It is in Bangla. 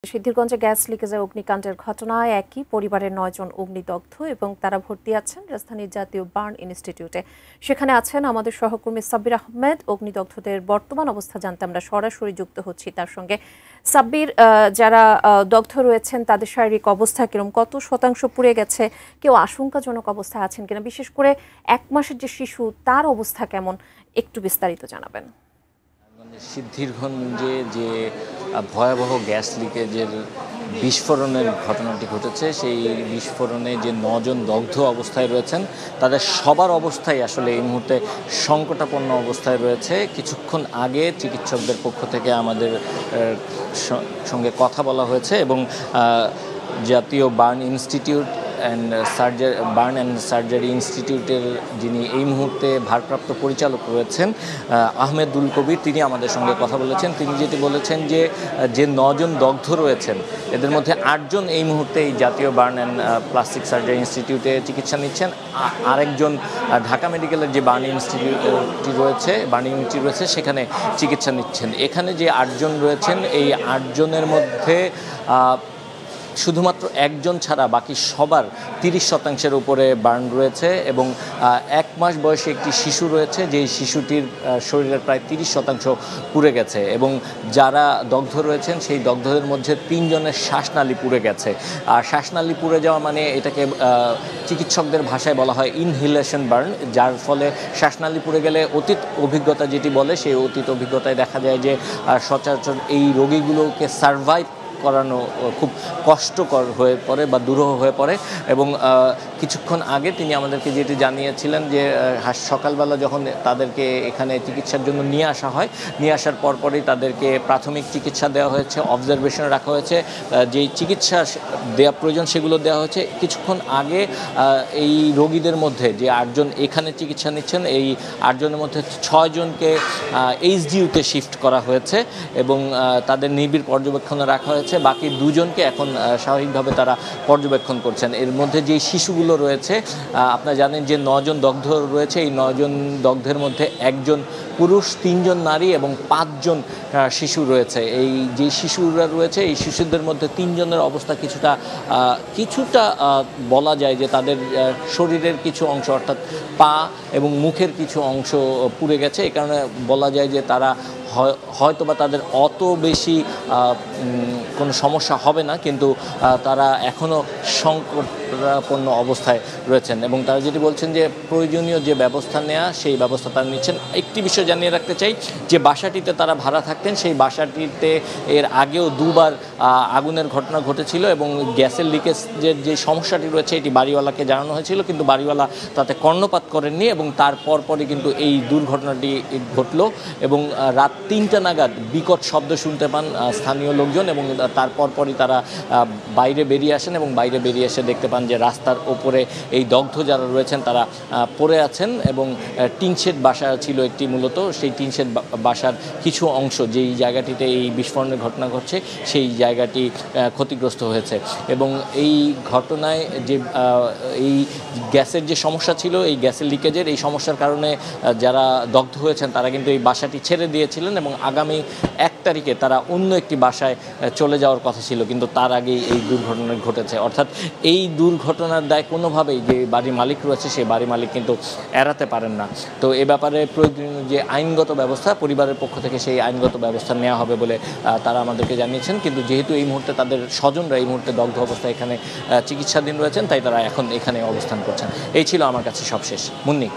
সিদ্ধিরগঞ্জে গ্যাস লিকেজের অগ্নিকাণ্ডের ঘটনায় একই পরিবারের 9 জন অগ্নিদগ্ধ এবং তারা ভর্তি আছেন রাজধানীর জাতীয় বার্ন ইনস্টিটিউটে। সেখানে আছেন আমাদের সহকর্মী সাব্বির আহমেদ। অগ্নিদগ্ধদের বর্তমান অবস্থা জানতে আমরা সরাসরি যুক্ত হচ্ছি তার সঙ্গে। সাব্বির, যারা দগ্ধ রয়েছেন তাদের শারীরিক অবস্থা কিরকম, কত শতাংশ পুড়ে গেছে, কেউ আশঙ্কাজনক অবস্থায় আছেন কিনা, বিশেষ করে 1 মাসের যে শিশু তার অবস্থা কেমন, একটু বিস্তারিত জানাবেন। সিদ্ধিরগঞ্জে যে ভয়াবহ গ্যাস লিকেজের বিস্ফোরণের ঘটনাটি ঘটেছে, সেই বিস্ফোরণে যে 9 জন দগ্ধ অবস্থায় রয়েছেন তাদের সবার অবস্থাই আসলে এই মুহূর্তে সংকটাপন্ন অবস্থায় রয়েছে। কিছুক্ষণ আগে চিকিৎসকদের পক্ষ থেকে আমাদের সঙ্গে কথা বলা হয়েছে এবং জাতীয় burn institute burn and surgery ইনস্টিটিউটের যিনি এই মুহূর্তে ভারপ্রাপ্ত পরিচালক রয়েছেন আহমেদুল কবির, তিনি আমাদের সঙ্গে কথা বলেছেন। তিনি যেটি বলেছেন যে 9 জন দগ্ধ রয়েছেন এদের মধ্যে 8 জন এই মুহূর্তে এই জাতীয় বার্ন অ্যান্ড প্লাস্টিক সার্জারি ইনস্টিটিউটে চিকিৎসা নিচ্ছেন। আরেকজন ঢাকা মেডিকেলের যে বার্ন ইউনিটি রয়েছে সেখানে চিকিৎসা নিচ্ছেন। এখানে যে 8 জন রয়েছেন এই 8 জনের মধ্যে শুধুমাত্র একজন ছাড়া বাকি সবার 30% উপরে বার্ন রয়েছে এবং 1 মাস বয়সী একটি শিশু রয়েছে, যেই শিশুটির শরীরের প্রায় 30% পুড়ে গেছে এবং যারা দগ্ধ রয়েছেন সেই দগ্ধদের মধ্যে 3 জনের শ্বাসনালী পুড়ে গেছে। আর শ্বাসনালী পুড়ে যাওয়া মানে এটাকে চিকিৎসকদের ভাষায় বলা হয় ইনহেলেশন বার্ন, যার ফলে শ্বাসনালী পুড়ে গেলে অতীত অভিজ্ঞতা যেটি বলে সেই অতীত অভিজ্ঞতায় দেখা যায় যে সচরাচর এই রোগীগুলোকে সার্ভাইভ করানো খুব কষ্টকর হয়ে পড়ে বা দুরূহ হয়ে পড়ে। এবং কিছুক্ষণ আগে তিনি আমাদেরকে যেটি জানিয়েছিলেন যে সকালবেলা যখন তাদেরকে এখানে চিকিৎসার জন্য নিয়ে আসা হয়, নিয়ে আসার পরপরই তাদেরকে প্রাথমিক চিকিৎসা দেওয়া হয়েছে, অবজারভেশনে রাখা হয়েছে, যেই চিকিৎসা দেওয়া প্রয়োজন সেগুলো দেওয়া হয়েছে। কিছুক্ষণ আগে এই রোগীদের মধ্যে যে 8 জন এখানে চিকিৎসা নিচ্ছেন এই 8 জনের মধ্যে 6 জনকে এইচডিইউতে শিফট করা হয়েছে এবং তাদের নিবিড় পর্যবেক্ষণে রাখা হয়েছে। বাকি 2 জনকে এখন স্বাভাবিকভাবে তারা পর্যবেক্ষণ করছেন। এর মধ্যে যে শিশুগুলো রয়েছে, আপনারা জানেন যে 9 জন দগ্ধ রয়েছে, এই 9 জন দগ্ধের মধ্যে 1 জন পুরুষ, 3 জন নারী এবং 5 জন শিশু রয়েছে। এই যে শিশুরা রয়েছে এই শিশুদের মধ্যে 3 জনের অবস্থা কিছুটা বলা যায় যে তাদের শরীরের কিছু অংশ অর্থাৎ পা এবং মুখের কিছু অংশ পুড়ে গেছে। এই কারণে বলা যায় যে তারা হয়তোবা তাদের অত বেশি কোনো সমস্যা হবে না, কিন্তু তারা এখনও সংকটাপন্ন অবস্থায় রয়েছেন এবং তারা যেটি বলছেন যে প্রয়োজনীয় যে ব্যবস্থা নেওয়া সেই ব্যবস্থা তারা নিচ্ছেন। একটি বিষয় জানিয়ে রাখতে চাই যে বাসাটিতে তারা ভাড়া থাকতেন, সেই বাসাটিতে এর আগেও 2 বার আগুনের ঘটনা ঘটেছিল এবং গ্যাসের লিকেজের যে সমস্যাটি রয়েছে এটি বাড়িওয়ালাকে জানানো হয়েছিল, কিন্তু বাড়িওয়ালা তাতে কর্ণপাত করেননি এবং তারপরই কিন্তু এই দুর্ঘটনাটি ঘটল এবং রাত 3টা নাগাদ বিকট শব্দ শুনতে পান স্থানীয় লোকজন এবং তারপরই তারা বাইরে বেরিয়ে আসেন এবং বাইরে বেরিয়ে এসে দেখতে পান যে রাস্তার ওপরে এই দগ্ধ যারা রয়েছেন তারা পড়ে আছেন এবং টিনশেড বাসা ছিল একটি, মূলত সেই টিনশেড বাসার কিছু অংশ যেই জায়গাটিতে এই বিস্ফোরণের ঘটনা ঘটছে সেই জায়গাটি ক্ষতিগ্রস্ত হয়েছে এবং এই ঘটনায় যে এই গ্যাসের যে সমস্যা ছিল, এই গ্যাসের লিকেজের এই সমস্যার কারণে যারা দগ্ধ হয়েছেন তারা কিন্তু এই বাসাটি ছেড়ে দিয়েছিলেন এবং আগামী 1 তারিখে তারা অন্য একটি বাসায় চলে যাওয়ার কথা ছিল, কিন্তু তার আগেই এই দুর্ঘটনা ঘটেছে। অর্থাৎ এই দুর্ঘটনার দায় কোনোভাবেই যে বাড়ির মালিক রয়েছে সেই বাড়ি মালিক কিন্তু এড়াতে পারেন না। তো এ ব্যাপারে প্রয়োজনীয় যে আইনগত ব্যবস্থা পরিবারের পক্ষ থেকে সেই আইনগত ব্যবস্থা নেওয়া হবে বলে তারা আমাদেরকে জানিয়েছেন। কিন্তু যেহেতু এই মুহূর্তে তাদের স্বজনরা এই মুহূর্তে দগ্ধ অবস্থায় এখানে চিকিৎসাধীন রয়েছেন, তাই তারা এখন এখানে অবস্থান করছেন। এই ছিল আমার কাছে সবশেষ। মুন্নি।